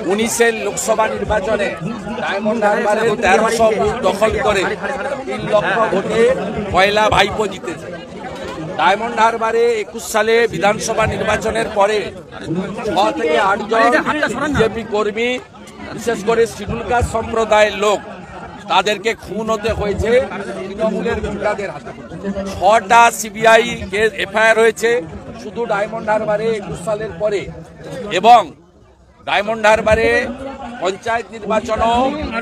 19-এর লোকসভা নির্বাচনে diamond হারবারে 1300 booth দখল করে 3 লক্ষ ভোটে পয়লা ভাইপো জিতেছে। ডায়মন্ড হারবারে 21 সালে বিধানসভা নির্বাচনের পরে 6 থেকে 8 জন বিজেপি কর্মী, বিশেষ করে শিডিউল কাস্ট সম্প্রদায়ের লোক, তাদেরকে খুন হতে হয়েছে তৃণমূলের গুন্ডাদের হাতে। 6টা সিবিআই কেস এফআইআর হয়েছে শুধু ডায়মন্ড হারবারে 21 সালের পরে। এবং ডায়মন্ড হারবারে পঞ্চায়েত নির্বাচনও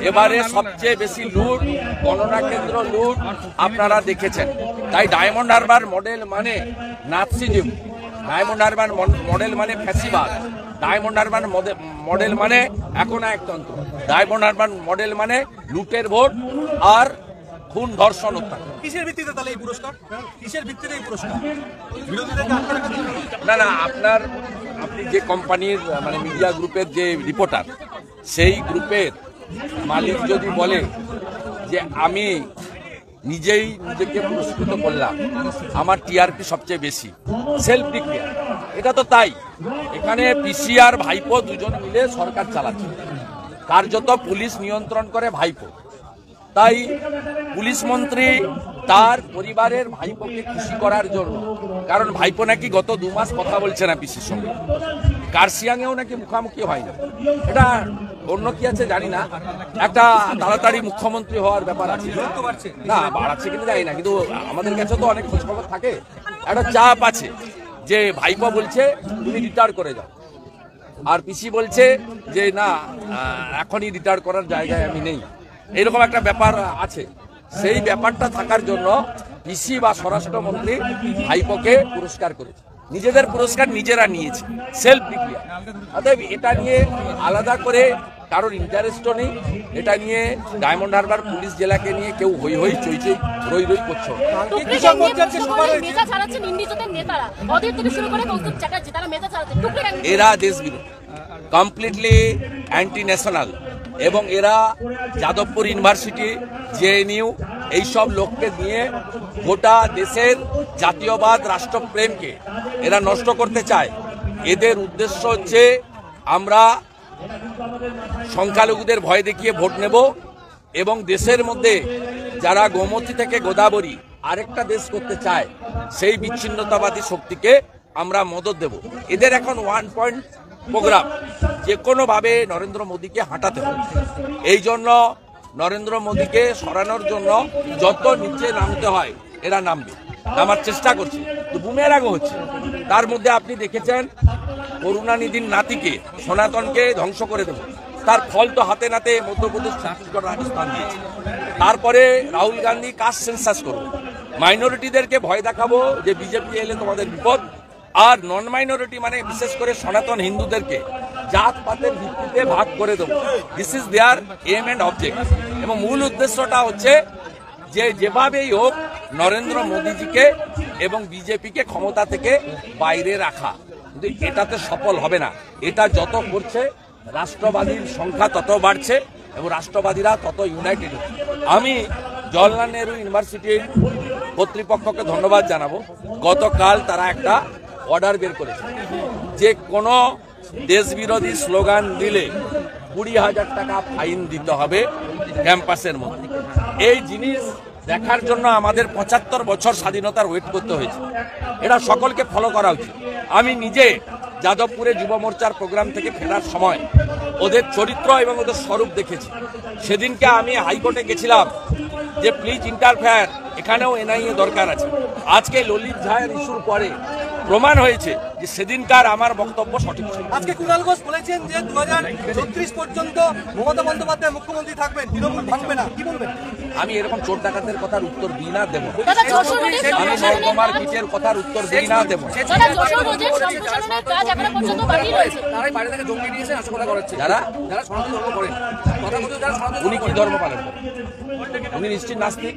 এবারে সবচেয়ে বেশি লুট, গণনা কেন্দ্র লুট আপনারা দেখেছেন। তাই ডায়মন্ড হারবার মডেল মানে নাৎসিজম, ডায়মন্ড হারবার মডেল মানে ফ্যাসিবাদ, ডায়মন্ড হারবার মডেল মানে একনায়কতন্ত্র, ডায়মন্ড হারবার মডেল মানে লুটের ভোট আর খুন, ধর্ষণ, হত্যা। কিসের ভিত্তিতে তাহলে এই পুরস্কার? কিসের ভিত্তিতে এই পুরস্কার? না, আপনি যে কোম্পানির মানে মিডিয়া গ্রুপের যে রিপোর্টার, সেই গ্রুপের মালিক যদি বলে যে আমি নিজেই নিজেকে পুরস্কৃত করলাম, আমার টিআরপি সবচেয়ে বেশি, সেলফ ডিক্লেয়ার, এটা তো তাই। এখানে পিসি আর ভাইপো দুজন মিলে সরকার চালাচ্ছে, কার্যত পুলিশ নিয়ন্ত্রণ করে ভাইপো। তাই পুলিশ মন্ত্রী তার পরিবারের ভাইপোকে খুশি করার জন্য, কারণ ভাইপো নাকি গত 2 মাস কথা বলছে না পিসির সঙ্গে, কার্শিয়াংয়েও নাকি মুখামুখি হয় না, এটা অন্য কি আছে জানি না, একটা তাড়াতাড়ি মুখ্যমন্ত্রী হওয়ার ব্যাপার আছে। না বাড়াচ্ছে কিন্তু জানি না, কিন্তু আমাদের কাছে তো অনেক খোঁজখবর থাকে, একটা চাপ আছে যে ভাইপো বলছে তুমি রিটায়ার করে যাও, আর পিসি বলছে যে না এখনই রিটায়ার করার জায়গায় আমি নেই, এইরকম একটা ব্যাপার আছে। সেই ব্যাপারটা থাকার জন্য পিসি বা স্বরাষ্ট্রমন্ত্রী ভাইপোকে পুরস্কার করেছে, নিজেদের পুরস্কার নিজেরা নিয়েছে, সেলফ ডিক্লেয়ার। অতএব এটা নিয়ে আলাদা করে কারোর ইন্টারেস্টও নেই, এটা নিয়ে ডায়মন্ড হারবার পুলিশ জেলাকে নিয়ে কেউ হই হই চই চই রই রই করছে। এরা দেশ বিরোধী, কমপ্লিটলি অ্যান্টি ন্যাশনাল, এবং এরা যাদবপুর ইউনিভার্সিটি, জেএনইউ এইসব লোককে নিয়ে গোটা দেশের জাতীয়বাদ, রাষ্ট্রপ্রেমকে এরা নষ্ট করতে চায়। এদের উদ্দেশ্য হচ্ছে আমরা সংখ্যালঘুদের ভয় দেখিয়ে ভোট নেব এবং দেশের মধ্যে যারা গোমতী থেকে গোদাবরী আরেকটা দেশ করতে চায় সেই বিচ্ছিন্নতাবাদী শক্তিকে আমরা মদত দেব। এদের এখন 1 পয়েন্ট প্রোগ্রাম, যে কোনোভাবে নরেন্দ্র মোদীকে হাঁটাতে হবে। এই জন্য নরেন্দ্র মোদীকে সরানোর জন্য যত নিচে নামতে হয় এরা নামবে, নামার চেষ্টা করছে, তো বুমেরাংও হচ্ছে। তার মধ্যে আপনি দেখেছেন করুণানিধির নাতিকে, সনাতনকে ধ্বংস করে দেব, তার ফল তো হাতে নাতে মধ্যপ্রদেশ, ছত্তিশগড়, রাজস্থান দিয়েছে। তারপরে রাহুল গান্ধী কাস্ট সেন্সাস করবে, মাইনরিটিদেরকে ভয় দেখাবো যে বিজেপি এলে তোমাদের বিপদ, আর নন মাইনরিটি মানে বিশেষ করে সনাতন হিন্দুদেরকে জাত পাতের ভিত্তিতে ভাগ করে দেবো। This is their aim and object, এবং মূল উদ্দেশ্যটা হচ্ছে যে যেভাবেই হোক নরেন্দ্র মোদীজিকে এবং বিজেপিকে ক্ষমতা থেকে বাইরে রাখা, কিন্তু এটাতে সফল হবে না। এটা যত করছে রাষ্ট্রবাদীর সংখ্যা তত বাড়ছে এবং রাষ্ট্রবাদীরা তত ইউনাইটেড হচ্ছে। আমি জওহরলাল নেহরু ইউনিভার্সিটির কর্তৃপক্ষকে ধন্যবাদ জানাবো, গতকাল তারা একটা অর্ডার বের করেছে যে কোনো দেশ বিরোধী স্লোগান দিলে 20,000 টাকা ফাইন দিতে হবে ক্যাম্পাসের মধ্যে। এই জিনিস দেখার জন্য আমাদের 75 বছর স্বাধীনতার ওয়েট করতে হয়েছে, এটা সকলকে ফলো করা উচিত। আমি নিজে যাদবপুরে যুব মোর্চার প্রোগ্রাম থেকে ফেরার সময় ওদের চরিত্র এবং ওদের স্বরূপ দেখেছি। সেদিনকে আমি হাইকোর্টে গেছিলাম যে প্লিজ ইন্টারফেয়ার, এখানেও এনআইএ দরকার আছে। আজকে ললিত ঝায়ের ইস্যুর পরে প্রমাণ হয়েছে যে সেদিনকার আমার বক্তব্য সঠিক ছিল। আজকে কুণাল ঘোষ বলেছেন যে 2036 পর্যন্ত মমতা বন্দ্যোপাধ্যায় মুখ্যমন্ত্রী থাকবেন, তৃণমূল ভাঙবে না, কি বলবেন? আমি এরকম চোর ডাকাতের কথার উত্তর দিই না, দেব। আমি নরকুমার কিচের কথার উত্তর দিই না, দেব। যারা উনি কি ধর্ম পালন করেন? উনি নিশ্চিত নাস্তিক।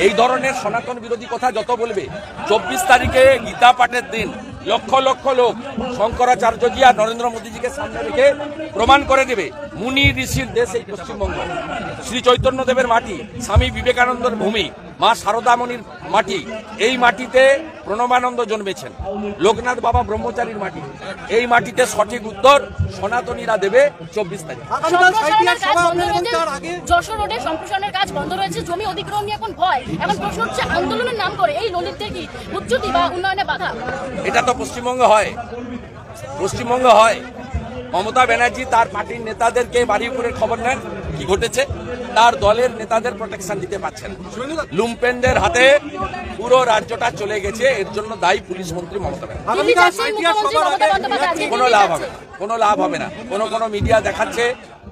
এই ধরনের সনাতন বিরোধী কথা যত বলবে, 24 তারিখে গীতা পাঠের দিন লক্ষ লক্ষ লোক শঙ্করাচার্যজি আর নরেন্দ্র মোদীজিকে সামনে রেখে প্রমাণ করে দেবে মুনি ঋষির দেশ এই পশ্চিমবঙ্গ, শ্রী চৈতন্য দেবের মাটি, স্বামী বিবেকানন্দের ভূমি, মা শারদামণির মাটি, এই মাটিতে প্রণবানন্দ জন্মেছেন, লোকনাথ বাবা ব্রহ্মচারীর মাটি। এই মাটিতে সঠিক উত্তর সনাতনীরা দেবে 24 তারিখ। আগামীকাল সাঁইথিয়ার সভা আপনার এবং তার আগে যশোর রোডে সম্প্রসারণের কাজ বন্ধ রয়েছে, জমি অধিগ্রহণ নিয়ে এখন ভয়। এখন প্রশ্ন হচ্ছে, আন্দোলনের নাম করে এই ললিতদের কি উচ্চতি বা উন্নয়নে বাধা? এটা তো পশ্চিমবঙ্গে হয়, পশ্চিমবঙ্গে হয়। মমতা ব্যানার্জি তার পার্টির নেতাদেরকে বাড়ি করে খবর নেন কি ঘটেছে, তার দলের নেতাদের প্রোটেকশন দিতে পারছেন। লুম্পেনদের হাতে পুরো রাজ্যটা চলে গেছে, এর জন্য দায়ী পুলিশ মন্ত্রী মমতা ব্যানার্জি। আগামীকাল সাঁইথিয়ার সভার আগে কোনো লাভ হবে না, কোনো লাভ হবে না। কোনো মিডিয়া দেখাচ্ছে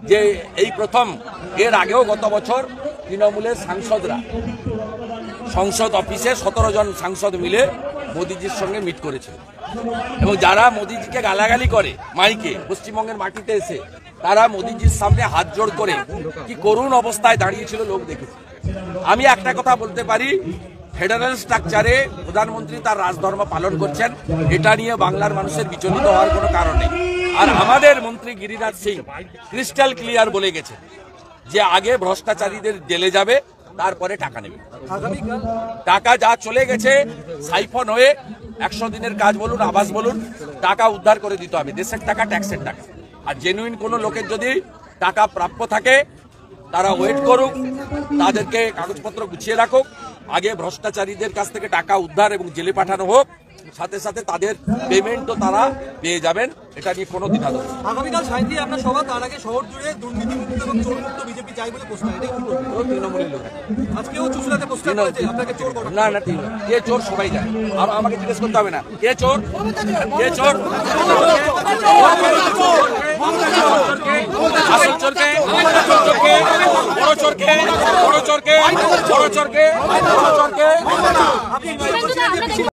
যে এই প্রথম, এর আগেও গত বছর তৃণমূলের সাংসদরা সংসদ অফিসে 17 জন সাংসদ মিলে মোদিজির সঙ্গে মিট করেছে, এবং যারা মোদিজিকে গালাগালি করে মাইকে পশ্চিমবঙ্গের মাটিতে এসে, তারা মোদিজির সামনে হাত জোড় করে কি করুণ অবস্থায় দাঁড়িয়েছিল লোক দেখেছে। আমি একটা কথা বলতে পারি, ফেডারেল স্ট্রাকচারে প্রধানমন্ত্রী তার রাজধর্ম পালন করছেন, এটা নিয়ে বাংলার মানুষের বিচলিত হওয়ার কোনো কারণ নেই। আর আমাদের মন্ত্রী গিরিরাজ সিং ক্রিস্টাল ক্লিয়ার বলে গেছে যে আগে ভ্রষ্টাচারীদের জেলে যাবে, তারপরে টাকা নেবে। আগামীকাল টাকা যা চলে গেছে সাইফন হয়ে 100 দিনের কাজ বলুন, আবাস বলুন, টাকা উদ্ধার করে দিতে হবে। দেশের টাকা, ট্যাক্সের টাকা। আর জেনুইন কোনো লোকের যদি টাকা প্রাপ্য থাকে, তারা ওয়েট করুক, তাদেরকে কাগজপত্র গুছিয়ে রাখুক, আগে ভ্রষ্টাচারীদের কাছ থেকে টাকা উদ্ধার এবং জেলে পাঠানো হোক, সাথে সাথে তাদের পেমেন্টও তারা পেয়ে যাবেন, এটা নিয়ে কোনো দ্বিধাদ্বন্দ্ব নেই। আগামীকাল সাঁইথিয়া আপনার সভা, তার আগে শহর জুড়ে দুর্নীতিমুক্ত এবং চোরমুক্ত বিজেপি চাই বলে পোস্টার, এটা কি বলবেন? তৃণমূলের লোক আজকেও চুচুড়াতে পোস্টার করেছে আপনাকে চোর করা। না, কে চোর সবাই যায়, আর আমাকে জিজ্ঞেস করতে হবে না কে চোর, কে চোর। আসল চোরকে, বড় চোরকে, বড় চোরকে, বড় চোরকে, বড় চোরকে, বড় চোরকে। আপনি